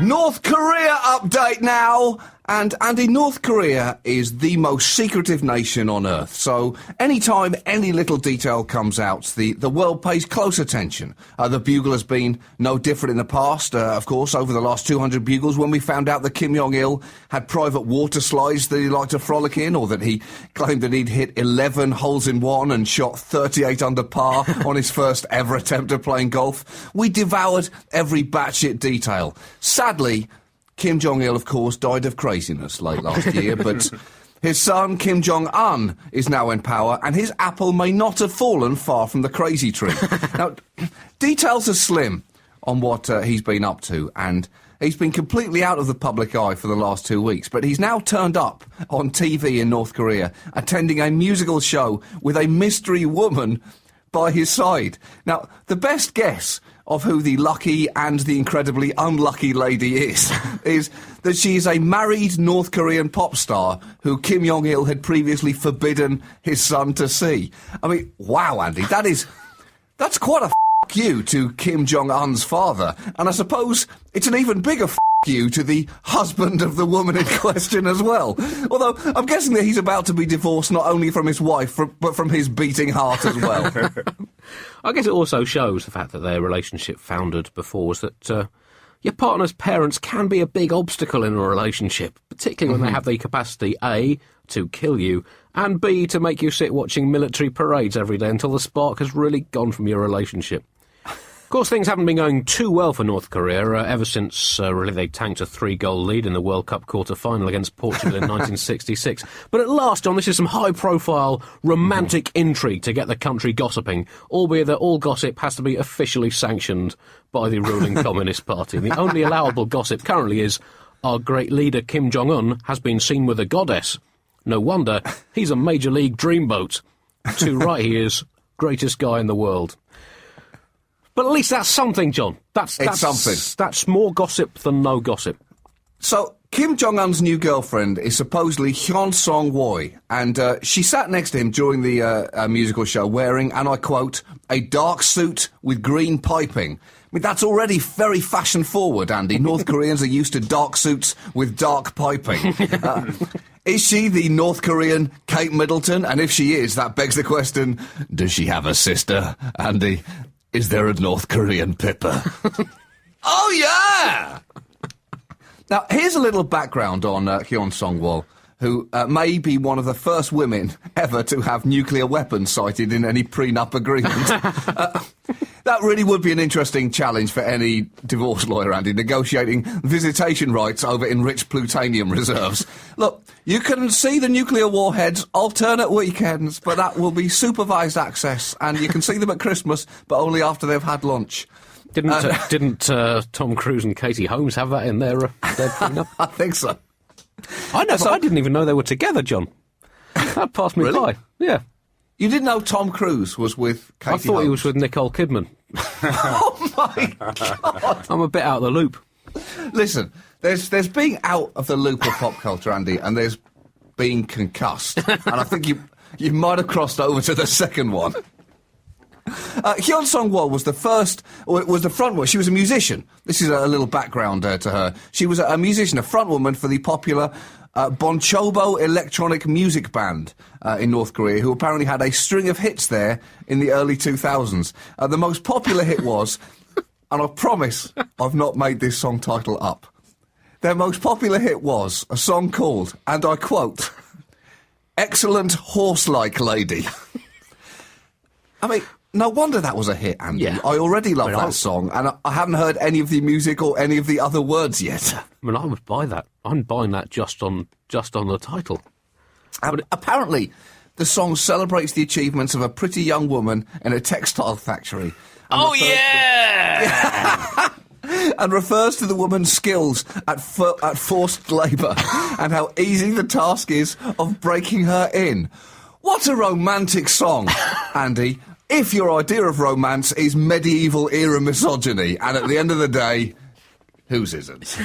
North Korea update now. And Andy, North Korea is the most secretive nation on Earth. So anytime any little detail comes out, the world pays close attention. The Bugle has been no different in the past. Of course, over the last 200 Bugles, when we found out that Kim Jong-il had private water slides that he liked to frolic in, or that he claimed that he'd hit 11 holes in one and shot 38 under par on his first ever attempt at playing golf, we devoured every batshit detail. Sadly, Kim Jong-il, of course, died of craziness late last year, but his son, Kim Jong-un, is now in power, and his apple may not have fallen far from the crazy tree. Now, details are slim on what he's been up to, and he's been completely out of the public eye for the last 2 weeks, but he's now turned up on TV in North Korea, attending a musical show with a mystery woman by his side. Now, the best guess of who the lucky and the incredibly unlucky lady is that she is a married North Korean pop star who Kim Jong-il had previously forbidden his son to see. I mean, wow, Andy, that's quite a you to Kim Jong-un's father, and I suppose it's an even bigger you to the husband of the woman in question as well. Although I'm guessing that he's about to be divorced not only from his wife, but from his beating heart as well. I guess it also shows the fact that their relationship foundered before was that your partner's parents can be a big obstacle in a relationship, particularly when they have the capacity, A, to kill you, and B, to make you sit watching military parades every day until the spark has really gone from your relationship. Of course, things haven't been going too well for North Korea ever since really they tanked a 3-goal lead in the World Cup quarter-final against Portugal in 1966. But at last, John, this is some high-profile romantic intrigue to get the country gossiping, albeit that all gossip has to be officially sanctioned by the ruling Communist Party. And the only allowable gossip currently is our great leader Kim Jong-un has been seen with a goddess. No wonder, he's a Major League dreamboat. Too right he is, greatest guy in the world. But at least that's something, John. That's something. That's more gossip than no gossip. So, Kim Jong-un's new girlfriend is supposedly Hyun Song-woi, and she sat next to him during the musical show wearing, and I quote, a dark suit with green piping. I mean, that's already very fashion-forward, Andy. North Koreans are used to dark suits with dark piping. Is she the North Korean Kate Middleton? And if she is, that begs the question, does she have a sister, Andy? Is there a North Korean Pippa? Oh, yeah! Now, here's a little background on Hyun Song-wol, who may be one of the first women ever to have nuclear weapons cited in any prenup agreement. That really would be an interesting challenge for any divorce lawyer, Andy, negotiating visitation rights over enriched plutonium reserves. Look, you can see the nuclear warheads alternate weekends, but that will be supervised access, and you can see them at Christmas, but only after they've had lunch. Didn't Tom Cruise and Katie Holmes have that in their prenup? I think so. I didn't even know they were together, John. That passed me by. Yeah. You didn't know Tom Cruise was with Katie Holmes? I thought he was with Nicole Kidman. Oh, my God. I'm a bit out of the loop. Listen, there's being out of the loop of pop culture, Andy, and there's being concussed. And I think you might have crossed over to the second one. Hyun Song-wol was the frontwoman. She was a musician. This is a little background to her. She was a musician, a frontwoman for the popular Bonchobo electronic music band in North Korea, who apparently had a string of hits there in the early 2000s. The most popular hit was, and I promise I've not made this song title up, their most popular hit was a song called, and I quote, Excellent Horse-Like Lady. I mean, no wonder that was a hit, Andy. Yeah. I already love that song, and I haven't heard any of the music or any of the other words yet. I mean, I would buy that. I'm buying that just on the title. But apparently, the song celebrates the achievements of a pretty young woman in a textile factory. Oh, yeah! And refers to the woman's skills at forced labour and how easy the task is of breaking her in. What a romantic song, Andy. If your idea of romance is medieval-era misogyny, and at the end of the day, whose isn't?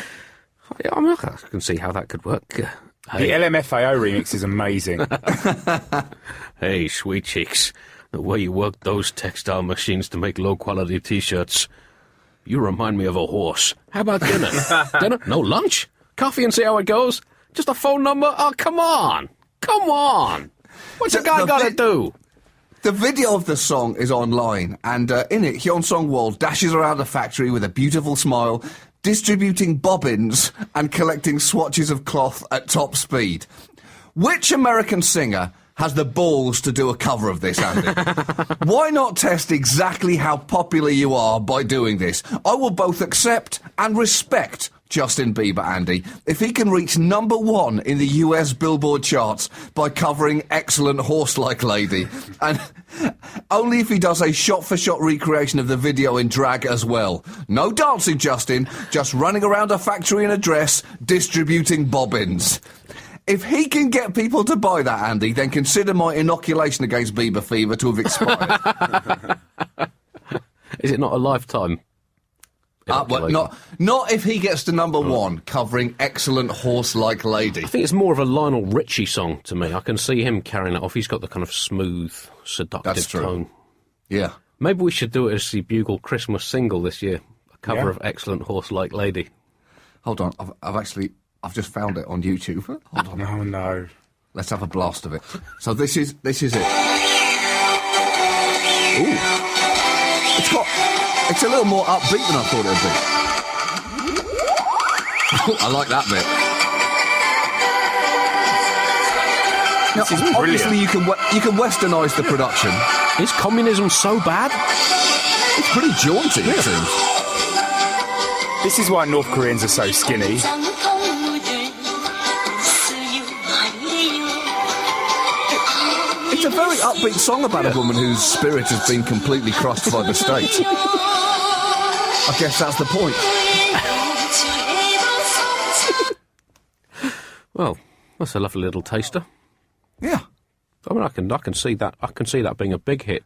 I can see how that could work. Hey. The LMFAO remix is amazing. Hey, sweet cheeks, the way you work those textile machines to make low-quality T-shirts, You remind me of a horse. How about dinner? Dinner? No lunch? Coffee and see how it goes? Just a phone number? Oh, come on. Come on. What's a guy got to do? The video of the song is online, and in it, Hyun Sung-wol dashes around the factory with a beautiful smile, distributing bobbins and collecting swatches of cloth at top speed. Which American singer has the balls to do a cover of this, Andy? Why not test exactly how popular you are by doing this? I will both accept and respect Justin Bieber, Andy, if he can reach #1 in the US Billboard charts by covering Excellent Horse-Like Lady. And only if he does a shot-for-shot recreation of the video in drag as well. No dancing, Justin, just running around a factory in a dress, distributing bobbins. If he can get people to buy that, Andy, then consider my inoculation against Bieber fever to have expired. Is it not a lifetime? Well, not if he gets to #1, covering Excellent Horse-Like Lady. I think it's more of a Lionel Richie song to me. I can see him carrying it off. He's got the kind of smooth, seductive That's true. tone. Yeah. Maybe we should do it as the Bugle Christmas single this year. A cover of Excellent Horse-Like Lady. Hold on, I've just found it on YouTube. Hold on. Oh, no. Let's have a blast of it. So this is it. Ooh. It's a little more upbeat than I thought it would be. I like that bit. This is Now, brilliant. obviously, you can westernise the production. Is communism so bad? It's pretty jaunty, it seems. This is why North Koreans are so skinny. It's a very upbeat song about a woman whose spirit has been completely crushed by the state. I guess that's the point. Well, that's a lovely little taster. Yeah. I mean, I can see that. I can see that being a big hit.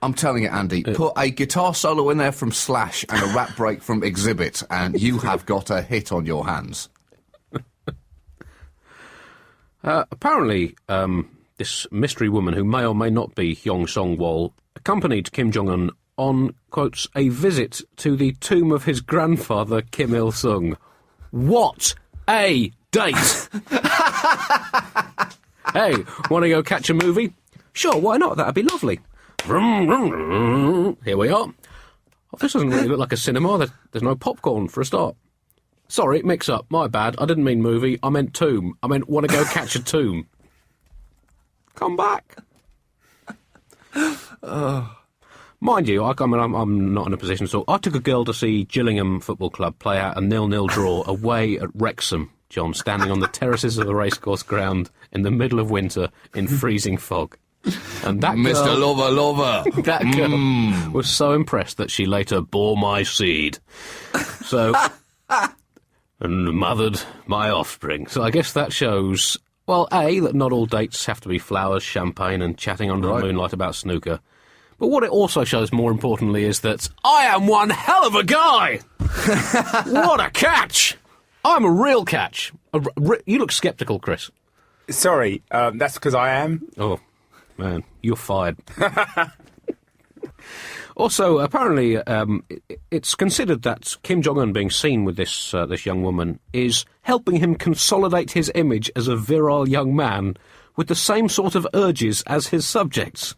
I'm telling you, Andy, put a guitar solo in there from Slash and a rap break from Exhibit, and you have got a hit on your hands. Apparently, this mystery woman, who may or may not be Hyun Sung-wol, accompanied Kim Jong-un on, quotes, a visit to the tomb of his grandfather, Kim Il-sung. What a date! Hey, want to go catch a movie? Sure, why not? That'd be lovely. Here we are. Oh, this doesn't really look like a cinema. There's no popcorn for a start. Sorry, mix up. My bad. I didn't mean movie. I meant tomb. I meant want to go catch a tomb. Come back. Mind you, I'm not in a position to talk. I took a girl to see Gillingham Football Club play out a 0-0 draw away at Wrexham, John, standing on the terraces of the racecourse ground in the middle of winter in freezing fog. And that Mr. girl, Lover. that girl was so impressed that she later bore my seed. So, and mothered my offspring. So I guess that shows, well, A, that not all dates have to be flowers, champagne and chatting under the moonlight about snooker. But what it also shows, more importantly, is that I am one hell of a guy! What a catch! I'm a real catch. You look sceptical, Chris. Sorry, that's because I am. Oh, man, you're fired. Also, apparently, it's considered that Kim Jong-un being seen with this young woman is helping him consolidate his image as a virile young man with the same sort of urges as his subjects.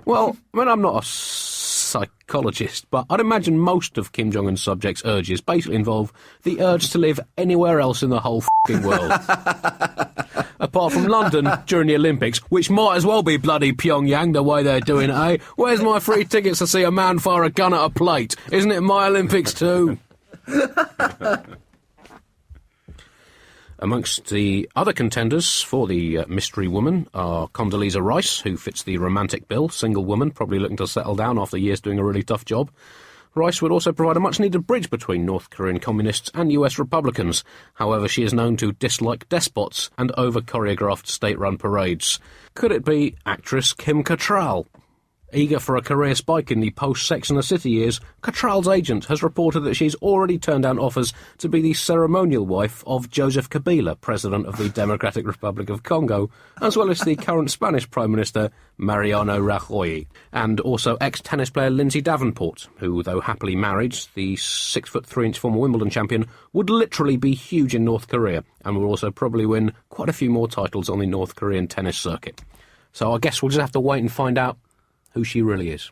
Well, I mean, I'm not a psychologist, but I'd imagine most of Kim Jong-un's subjects' urges basically involve the urge to live anywhere else in the whole f***ing world. Apart from London during the Olympics, which might as well be bloody Pyongyang the way they're doing it, eh? Where's my free tickets to see a man fire a gun at a plate? Isn't it my Olympics too? Amongst the other contenders for the mystery woman are Condoleezza Rice, who fits the romantic bill, single woman, probably looking to settle down after years doing a really tough job. Rice would also provide a much-needed bridge between North Korean communists and US Republicans. However, she is known to dislike despots and over-choreographed state-run parades. Could it be actress Kim Cattrall? Eager for a career spike in the post-Sex and the City years, Catral's agent has reported that she's already turned down offers to be the ceremonial wife of Joseph Kabila, President of the Democratic Republic of Congo, as well as the current Spanish Prime Minister Mariano Rajoy, and also ex-tennis player Lindsay Davenport, who, though happily married, the 6'3" former Wimbledon champion, would literally be huge in North Korea, and will also probably win quite a few more titles on the North Korean tennis circuit. So I guess we'll just have to wait and find out who she really is.